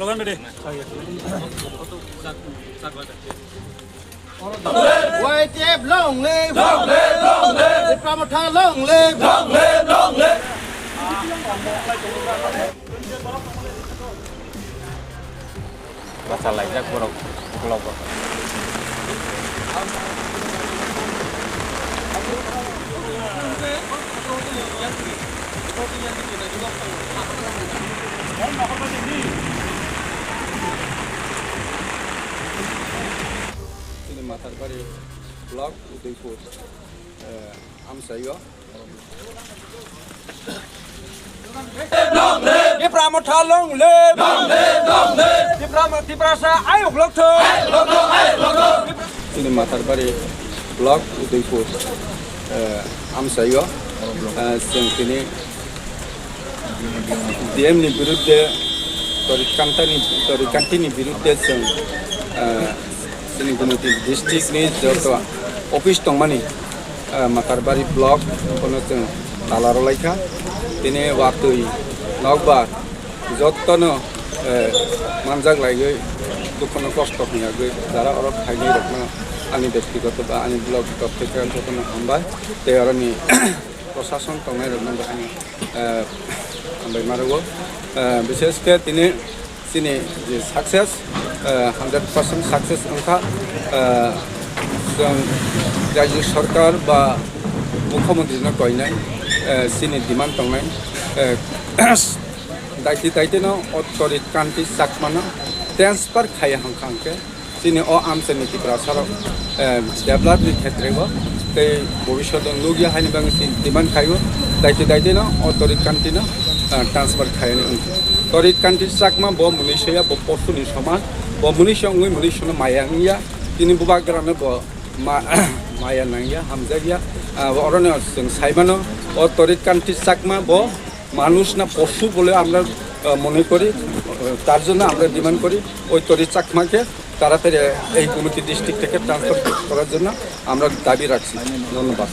Slogan deh. Quay chép long lên, qua một thang long lên. Masalah aja kurang kelompok. Ini Matarbari Blok Udaipur Amsayo. Di Pramotha long lên, di Prasa ayo blok thơ. Ini Matarbari Blok Udaipur Amsayo. Sini DM ni birudde Torikanti ni birudde sini Gunung district ni joto office tongmani Matarbari Blok kono sing talaro laika tini waktui nokbar jotono manjak lagi dukono kosto hingga gue dara orang haji rokna ani ব্যক্তিগত বা ani blog থেকে jotono hamba teorani প্রশাসন তংনাই রকম আমি আমবাই মারগো বিশেষ করে তিনি যে সাকসেস 100% সাকসেস অংখা রাজ্য সরকার বা মুখ্যমন্ত্রীनो কইনাই সিনি ডিমান্ড তংনাই দায়িত্ব অথরিটি কান্ট্রি সাকমানো ট্রান্সফার খাইয়া হাংখাংকে সিনি ও আমসেনি ত্রিপুরা ডেভেলপমেন্ট ক্ষেত্রেও ते भविष्य नुगिया हानि बांग डिमांड खायो दायित्व अथरिटी कान्ट्री ट्रान्सफर खायो अथरिटी कान्ट्री साकमा ब मुनिसया ब पस्तुनि समान ब मुनिसया उंगै मुनिसनो मायांगिया तिनि बुबा ग्रामे ब माया नांगिया हामजागिया अरण्य जों साइबानो अथरिटी कान्ट्री साकमा ब মানুষ না পশু বলে আমরা মনে করি তার জন্য আমরা ডিমান্ড করি ওই তরি চাকমাকে তাড়াতাড়ি এই কমিটি ডিস্ট্রিক্ট থেকে ট্রান্সফার করার জন্য আমরা দাবি রাখছি ধন্যবাদ